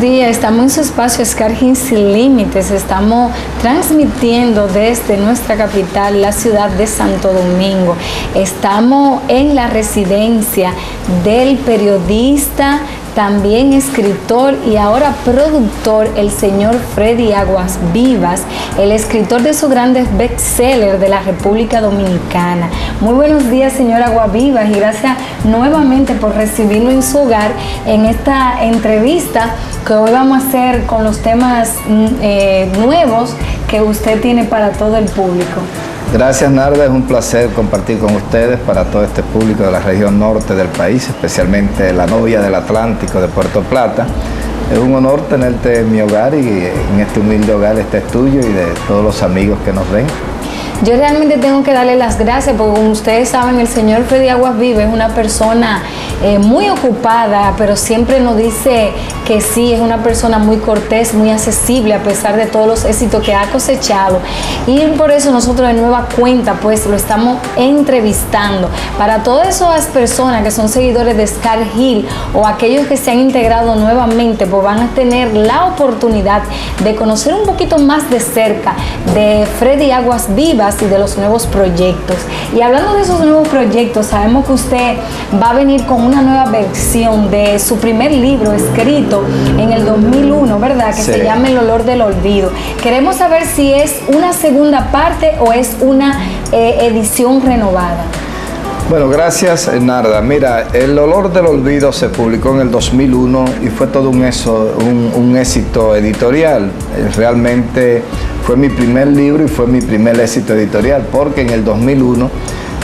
días, estamos en su espacio Scargin Sin Límites, estamos transmitiendo desde nuestra capital, la ciudad de Santo Domingo. Estamos en la residencia del periodista, también escritor y ahora productor, el señor Freddy Aguas Vivas, el escritor de esos grandes bestsellers de la República Dominicana. Muy buenos días, señor Aguas Vivas, y gracias nuevamente por recibirlo en su hogar en esta entrevista que hoy vamos a hacer con los temas nuevos que usted tiene para todo el público. Gracias, Narda, es un placer compartir con ustedes para todo este público de la región norte del país, especialmente la novia del Atlántico de Puerto Plata. Es un honor tenerte en mi hogar y en este humilde hogar. Este es tuyo y de todos los amigos que nos ven. Yo realmente tengo que darle las gracias porque, como ustedes saben, el señor Freddy Aguas Vivas es una persona muy ocupada, pero siempre nos dice que sí, es una persona muy cortés, muy accesible a pesar de todos los éxitos que ha cosechado, y por eso nosotros de nueva cuenta pues lo estamos entrevistando. Para todas esas personas que son seguidores de Scar Hill o aquellos que se han integrado nuevamente, pues van a tener la oportunidad de conocer un poquito más de cerca de Freddy Aguas Vivas y de los nuevos proyectos. Y hablando de esos nuevos proyectos, sabemos que usted va a venir con una nueva versión de su primer libro escrito en el 2001, ¿verdad? Que sí, se llama El olor del olvido. Queremos saber si es una segunda parte o es una edición renovada. Bueno, gracias, Narda. Mira, El olor del olvido se publicó en el 2001 y fue todo un éxito editorial. Realmente fue mi primer libro y fue mi primer éxito editorial, porque en el 2001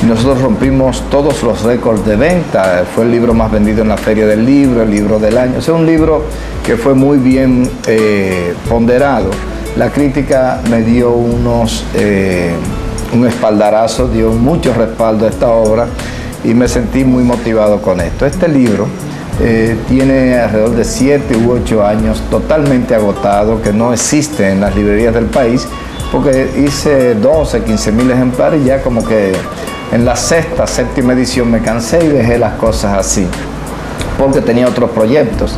nosotros rompimos todos los récords de venta. Fue el libro más vendido en la Feria del Libro, el libro del año. O sea, un libro que fue muy bien ponderado. La crítica me dio un espaldarazo, dio mucho respaldo a esta obra y me sentí muy motivado con esto. Este libro tiene alrededor de 7 u 8 años totalmente agotado, que no existe en las librerías del país, porque hice 12, 15 mil ejemplares y ya como que en la sexta, séptima edición me cansé y dejé las cosas así, porque tenía otros proyectos.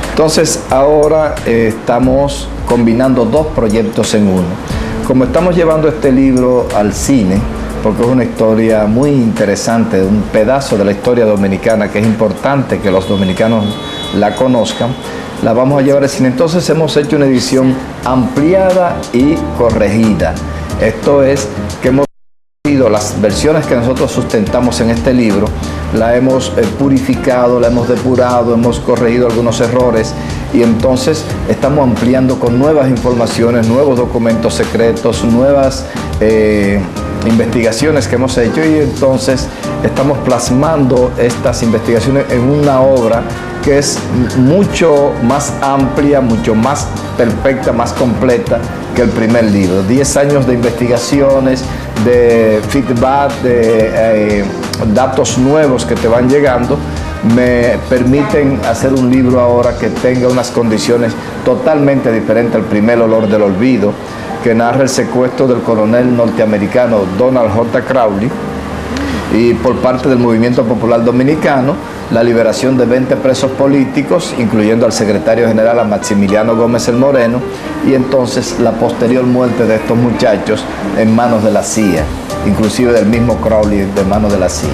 Entonces ahora estamos combinando dos proyectos en uno. Como estamos llevando este libro al cine, porque es una historia muy interesante, un pedazo de la historia dominicana que es importante que los dominicanos la conozcan, la vamos a llevar al cine. Entonces hemos hecho una edición ampliada y corregida. Esto es que hemos las versiones que nosotros sustentamos en este libro, la hemos purificado, la hemos depurado, hemos corregido algunos errores y entonces estamos ampliando con nuevas informaciones, nuevos documentos secretos, nuevas investigaciones que hemos hecho, y entonces estamos plasmando estas investigaciones en una obra que es mucho más amplia, mucho más perfecta, más completa que el primer libro. 10 años de investigaciones, de feedback, de datos nuevos que te van llegando, me permiten hacer un libro ahora que tenga unas condiciones totalmente diferentes al primer, Olor del olvido, que narra el secuestro del coronel norteamericano Donald J. Crowley y por parte del Movimiento Popular Dominicano, la liberación de 20 presos políticos, incluyendo al secretario general, a Maximiliano Gómez el Moreno, y entonces la posterior muerte de estos muchachos en manos de la CIA, inclusive del mismo Crowley de manos de la CIA.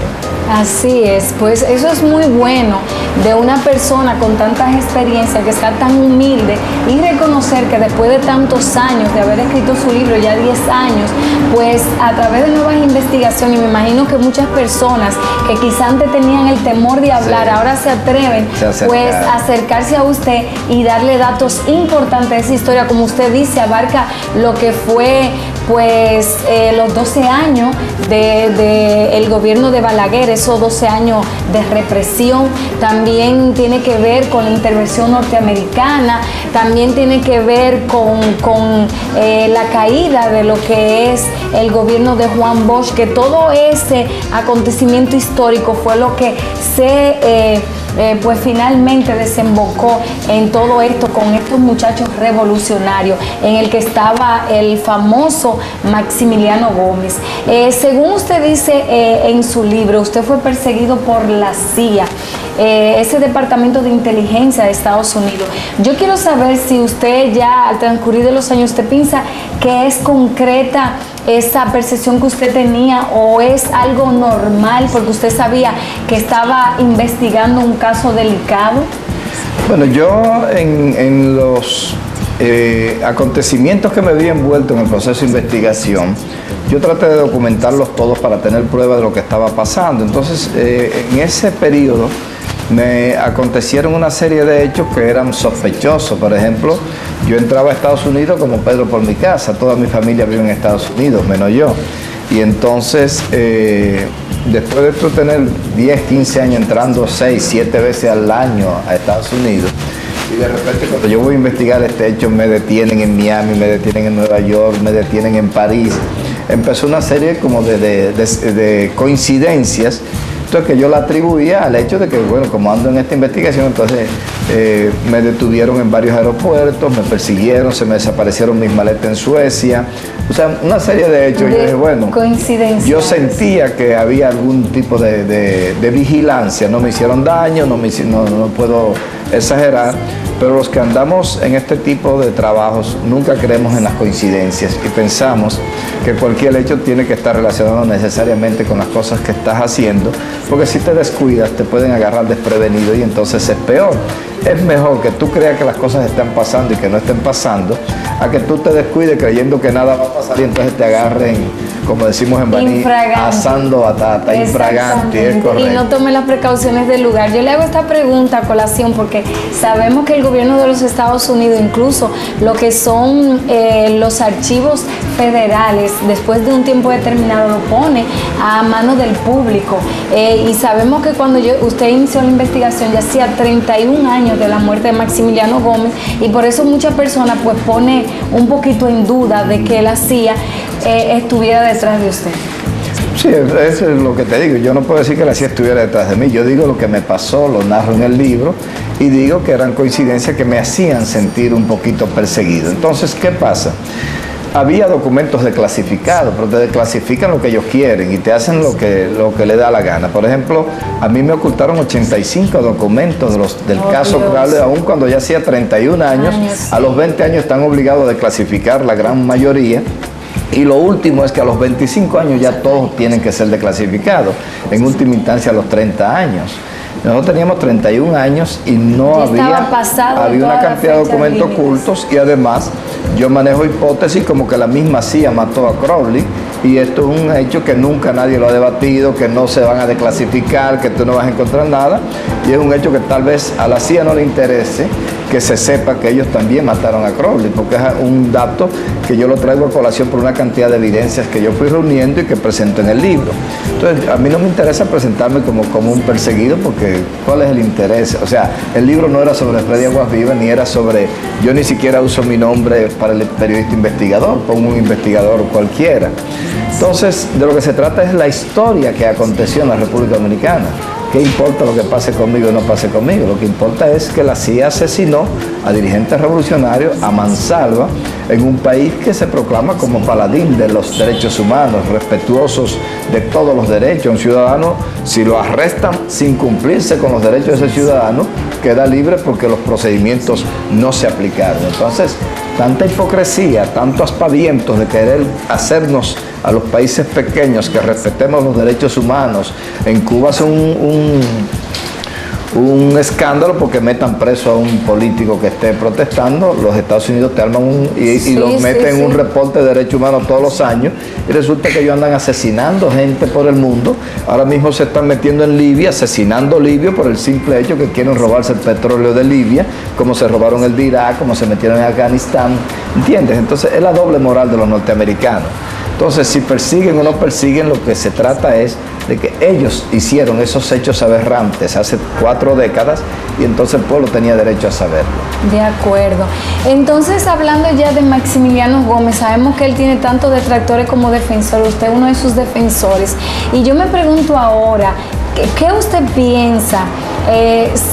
Así es, pues eso es muy bueno de una persona con tantas experiencias, que está tan humilde, y reconocer que después de tantos años de haber escrito su libro, ya 10 años, pues a través de nuevas investigaciones, y me imagino que muchas personas que quizás antes tenían el temor de hablar, sí, ahora se atreven pues a acercarse a usted y darle datos importantes de esa historia. Como usted dice, abarca lo que fue pues los 12 años del gobierno de Balaguer, esos 12 años de represión. También tiene que ver con la intervención norteamericana, también tiene que ver con la caída de lo que es el gobierno de Juan Bosch, que todo ese acontecimiento histórico fue lo que se pues finalmente desembocó en todo esto con estos muchachos revolucionarios, en el que estaba el famoso Maximiliano Gómez. Según usted dice en su libro, usted fue perseguido por la CIA, ese departamento de inteligencia de Estados Unidos. Yo quiero saber si usted ya al transcurrir de los años, usted piensa que es concreta esa percepción que usted tenía o es algo normal porque usted sabía que estaba investigando un caso delicado. Bueno, yo en los acontecimientos que me vi envuelto en el proceso de investigación, yo traté de documentarlos todos para tener prueba de lo que estaba pasando. Entonces, en ese periodo me acontecieron una serie de hechos que eran sospechosos. Por ejemplo, yo entraba a Estados Unidos como Pedro por mi casa, toda mi familia vive en Estados Unidos, menos yo. Y entonces, después de esto tener 10, 15 años entrando 6, 7 veces al año a Estados Unidos, y de repente cuando yo voy a investigar este hecho me detienen en Miami, me detienen en Nueva York, me detienen en París. Empezó una serie como de coincidencias, entonces que yo la atribuía al hecho de que, bueno, como ando en esta investigación, entonces me detuvieron en varios aeropuertos, me persiguieron, se me desaparecieron mis maletas en Suecia, o sea, una serie de hechos. Yo dije, bueno, yo sentía que había algún tipo de vigilancia, no me hicieron daño, no puedo exagerar, pero los que andamos en este tipo de trabajos nunca creemos en las coincidencias y pensamos que cualquier hecho tiene que estar relacionado necesariamente con las cosas que estás haciendo, porque si te descuidas te pueden agarrar desprevenido y entonces es peor. Es mejor que tú creas que las cosas están pasando y que no estén pasando, a que tú te descuides creyendo que nada va a pasar y entonces te agarren, como decimos en Baní, asando batata, infragante, es correcto. Y no tome las precauciones del lugar. Yo le hago esta pregunta a colación porque sabemos que el gobierno de los Estados Unidos, incluso lo que son los archivos federales, después de un tiempo determinado lo pone a mano del público. Y sabemos que cuando usted inició la investigación ya hacía 31 años de la muerte de Maximiliano Gómez, y por eso muchas personas pues pone un poquito en duda de que la CIA estuviera detrás de usted. Sí, eso es lo que te digo. Yo no puedo decir que la CIA estuviera detrás de mí. Yo digo lo que me pasó, lo narro en el libro y digo que eran coincidencias que me hacían sentir un poquito perseguido. Entonces, ¿qué pasa? Había documentos desclasificados, pero te desclasifican lo que ellos quieren y te hacen lo que le da la gana. Por ejemplo, a mí me ocultaron 85 documentos del caso Crowley, aún cuando ya hacía 31 años. A los 20 años están obligados a desclasificar la gran mayoría. Y lo último es que a los 25 años ya todos tienen que ser desclasificados, en última instancia a los 30 años. Nosotros teníamos 31 años y no había una cantidad de documentos ocultos, y además yo manejo hipótesis como que la misma CIA mató a Crowley, y esto es un hecho que nunca nadie lo ha debatido, que no se van a desclasificar, que tú no vas a encontrar nada, y es un hecho que tal vez a la CIA no le interese que se sepa que ellos también mataron a Crowley, porque es un dato que yo lo traigo a colación por una cantidad de evidencias que yo fui reuniendo y que presento en el libro. Entonces, a mí no me interesa presentarme como un perseguido, porque ¿cuál es el interés? O sea, el libro no era sobre Freddy Aguas Vivas, ni era sobre... Yo ni siquiera uso mi nombre para el periodista investigador, pongo un investigador cualquiera. Entonces, de lo que se trata es la historia que aconteció en la República Dominicana. ¿Qué importa lo que pase conmigo o no pase conmigo? Lo que importa es que la CIA asesinó a dirigentes revolucionarios a mansalva en un país que se proclama como paladín de los derechos humanos, respetuosos de todos los derechos. Un ciudadano, si lo arrestan sin cumplirse con los derechos de ese ciudadano, queda libre porque los procedimientos no se aplicaron. Entonces, tanta hipocresía, tanto aspavientos de querer hacernos a los países pequeños que respetemos los derechos humanos. En Cuba es un escándalo porque metan preso a un político que esté protestando. Los Estados Unidos te arman y los meten en un reporte de derechos humanos todos los años, y resulta que ellos andan asesinando gente por el mundo. Ahora mismo se están metiendo en Libia, asesinando libios por el simple hecho que quieren robarse el petróleo de Libia, como se robaron el de Irak, como se metieron en Afganistán, ¿entiendes? Entonces es la doble moral de los norteamericanos. Entonces, si persiguen o no persiguen, lo que se trata es de que ellos hicieron esos hechos aberrantes hace 4 décadas, y entonces el pueblo tenía derecho a saberlo. De acuerdo. Entonces, hablando ya de Maximiliano Gómez, sabemos que él tiene tanto detractores como defensores. Usted es uno de sus defensores. Y yo me pregunto ahora, ¿qué usted piensa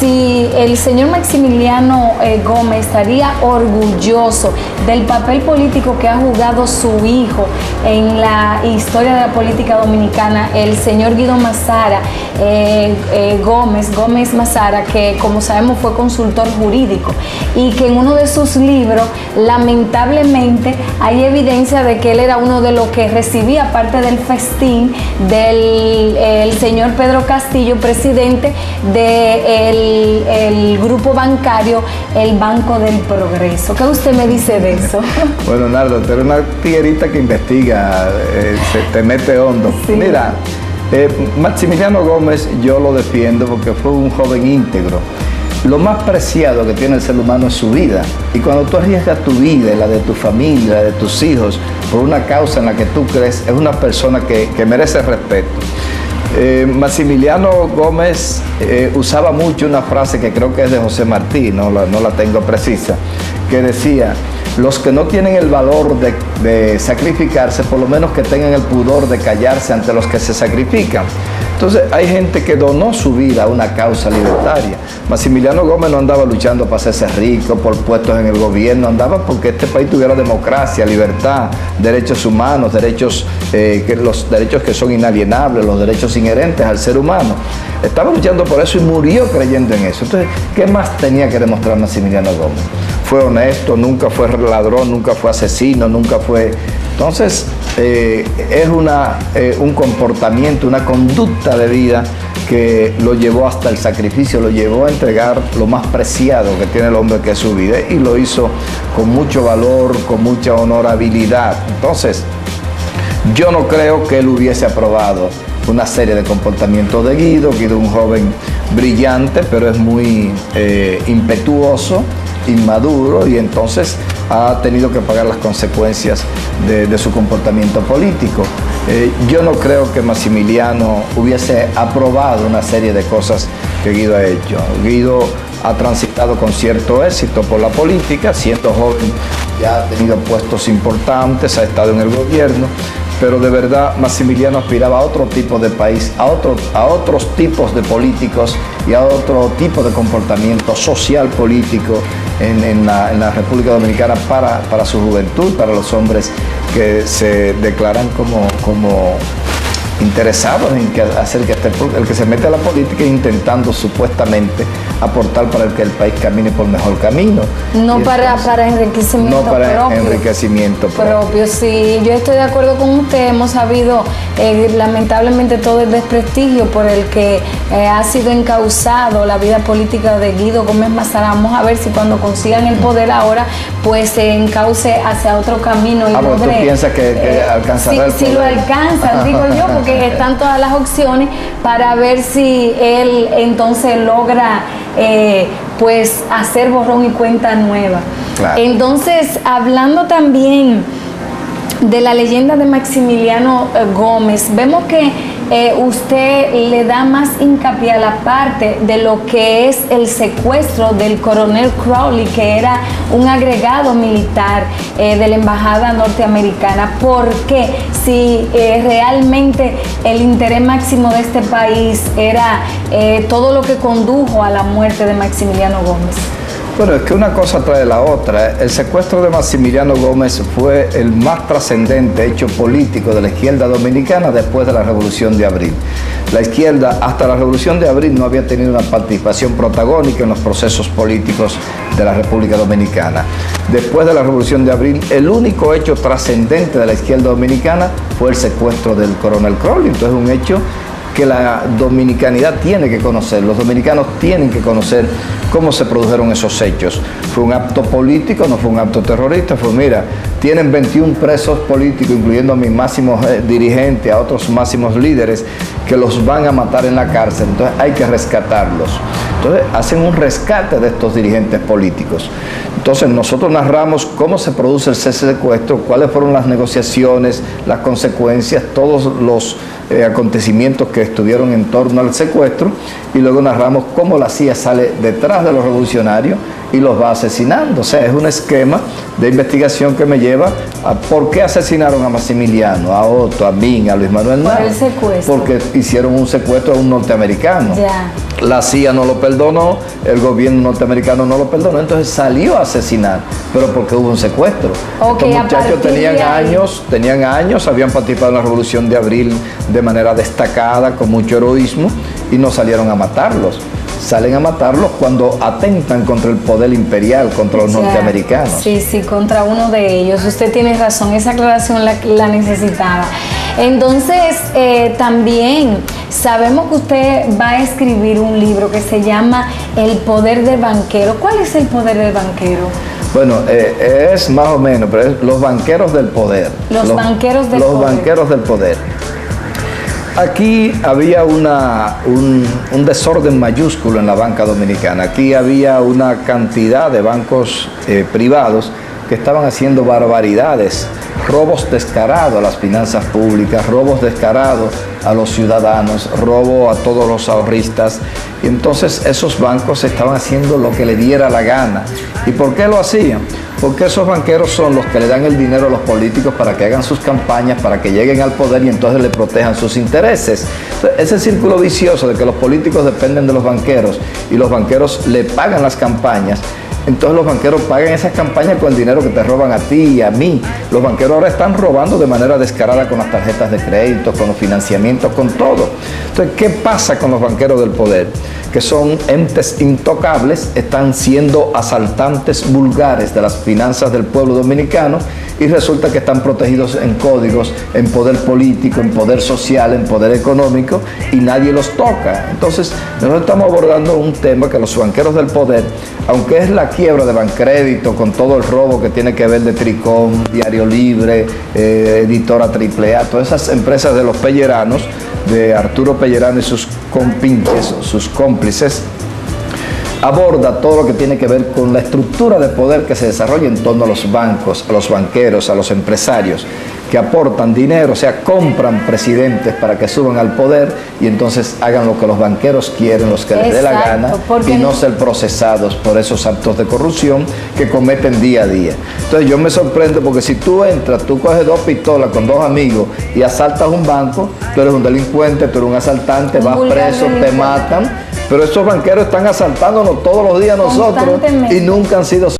si el señor Maximiliano Gómez estaría orgulloso del papel político que ha jugado su hijo en la historia de la política dominicana, el señor Guido Mazara Gómez Mazara, que como sabemos fue consultor jurídico y que en uno de sus libros lamentablemente hay evidencia de que él era uno de los que recibía parte del festín del señor Pedro Castillo, presidente del grupo bancario El Banco del Progreso. ¿Qué usted me dice de eso? Bueno, Nardo, tú eres una tiguerita que investiga, se te mete hondo. Sí. Mira, Maximiliano Gómez yo lo defiendo porque fue un joven íntegro. Lo más preciado que tiene el ser humano es su vida. Y cuando tú arriesgas tu vida y la de tu familia, la de tus hijos, por una causa en la que tú crees, es una persona que merece respeto. Maximiliano Gómez usaba mucho una frase que creo que es de José Martí, no la tengo precisa, que decía: los que no tienen el valor de sacrificarse, por lo menos que tengan el pudor de callarse ante los que se sacrifican. Entonces hay gente que donó su vida a una causa libertaria. Maximiliano Gómez no andaba luchando para hacerse rico, por puestos en el gobierno, andaba porque este país tuviera democracia, libertad, derechos humanos, los derechos que son inalienables, los derechos inherentes al ser humano. Estaba luchando por eso y murió creyendo en eso. Entonces, ¿qué más tenía que demostrar Maximiliano Gómez? Fue honesto, nunca fue ladrón, nunca fue asesino, nunca fue... Entonces, es un comportamiento, una conducta de vida que lo llevó hasta el sacrificio, lo llevó a entregar lo más preciado que tiene el hombre, que es su vida, y lo hizo con mucho valor, con mucha honorabilidad. Entonces, yo no creo que él hubiese aprobado una serie de comportamientos de Guido. Guido es un joven brillante, pero es muy impetuoso, inmaduro, y entonces ha tenido que pagar las consecuencias de su comportamiento político. Yo no creo que Maximiliano hubiese aprobado una serie de cosas que Guido ha hecho. Guido ha transitado con cierto éxito por la política, siendo joven ya ha tenido puestos importantes, ha estado en el gobierno, pero de verdad Maximiliano aspiraba a otro tipo de país, a otros tipos de políticos y a otro tipo de comportamiento social político en la República Dominicana para su juventud, para los hombres que se declaran como interesados en hacer que el que se mete a la política intentando supuestamente aportar para que el país camine por mejor camino. No para enriquecimiento propio. No para enriquecimiento propio. Sí, yo estoy de acuerdo con usted. Hemos sabido lamentablemente todo el desprestigio por el que ha sido encauzado la vida política de Guido Gómez Mazara. Vamos a ver si cuando consigan el poder ahora pues se encauce hacia otro camino. ¿Tú piensas que alcanzará el poder? Si lo alcanza, digo yo, porque están todas las opciones para ver si él entonces logra pues hacer borrón y cuenta nueva. Claro. Entonces, hablando también de la leyenda de Maximiliano Gómez, vemos que usted le da más hincapié a la parte de lo que es el secuestro del coronel Crowley, que era un agregado militar de la embajada norteamericana. Porque si realmente el interés máximo de este país era todo lo que condujo a la muerte de Maximiliano Gómez. Bueno, es que una cosa trae la otra. El secuestro de Maximiliano Gómez fue el más trascendente hecho político de la izquierda dominicana después de la Revolución de Abril. La izquierda, hasta la Revolución de Abril, no había tenido una participación protagónica en los procesos políticos de la República Dominicana. Después de la Revolución de Abril, el único hecho trascendente de la izquierda dominicana fue el secuestro del coronel Crowley. Entonces, un hecho que la dominicanidad tiene que conocer, los dominicanos tienen que conocer cómo se produjeron esos hechos. ¿Fue un acto político? ¿No fue un acto terrorista? Fue, mira, tienen 21 presos políticos, incluyendo a mis máximos dirigentes, a otros máximos líderes, que los van a matar en la cárcel, entonces hay que rescatarlos. Entonces hacen un rescate de estos dirigentes políticos. Entonces nosotros narramos cómo se produce el secuestro, cuáles fueron las negociaciones, las consecuencias, todos los acontecimientos que estuvieron en torno al secuestro, y luego narramos cómo la CIA sale detrás de los revolucionarios y los va asesinando. O sea, es un esquema de investigación que me lleva a por qué asesinaron a Maximiliano, a Otto, a Min, a Luis Manuel Nava. Por el secuestro. Porque hicieron un secuestro a un norteamericano. Ya. La CIA no lo perdonó, el gobierno norteamericano no lo perdonó, entonces salió a asesinar, pero porque hubo un secuestro. Okay, estos muchachos tenían años, habían participado en la Revolución de Abril de manera destacada, con mucho heroísmo, y no salieron a matarlos. Salen a matarlos cuando atentan contra el poder imperial, contra los norteamericanos. Sí, sí, contra uno de ellos. Usted tiene razón, esa aclaración la necesitaba. Entonces, también sabemos que usted va a escribir un libro que se llama El poder del banquero. ¿Cuál es el poder del banquero? Bueno, es más o menos, pero es los banqueros del poder. Los banqueros del poder. Aquí había un desorden mayúsculo en la banca dominicana. Aquí había una cantidad de bancos privados que estaban haciendo barbaridades, robos descarados a las finanzas públicas, robos descarados a los ciudadanos, robo a todos los ahorristas. Y entonces esos bancos estaban haciendo lo que le diera la gana. ¿Y por qué lo hacían? Porque esos banqueros son los que le dan el dinero a los políticos para que hagan sus campañas, para que lleguen al poder y entonces le protejan sus intereses. Entonces, ese círculo vicioso de que los políticos dependen de los banqueros y los banqueros le pagan las campañas, entonces los banqueros pagan esas campañas con el dinero que te roban a ti y a mí. Los banqueros ahora están robando de manera descarada con las tarjetas de crédito, con los financiamientos, con todo. Entonces, ¿qué pasa con los banqueros del poder? Que son entes intocables, están siendo asaltantes vulgares de las finanzas del pueblo dominicano y resulta que están protegidos en códigos, en poder político, en poder social, en poder económico y nadie los toca. Entonces, nosotros estamos abordando un tema que los banqueros del poder, aunque es la quiebra de Bancrédito con todo el robo que tiene que ver de Tricom, Diario Libre, Editora AAA, todas esas empresas de los Pelleranos, de Arturo Pellerano y sus compinches, sus cómplices, aborda todo lo que tiene que ver con la estructura de poder que se desarrolla en torno a los bancos, a los banqueros, a los empresarios que aportan dinero, o sea, compran presidentes para que suban al poder y entonces hagan lo que los banqueros quieren, los que les dé la gana y no ser procesados por esos actos de corrupción que cometen día a día. Entonces yo me sorprendo porque si tú entras, tú coges 2 pistolas con 2 amigos y asaltas un banco, tú eres un delincuente, tú eres un asaltante, vas preso, te matan, pero esos banqueros están asaltándonos todos los días nosotros y nunca han sido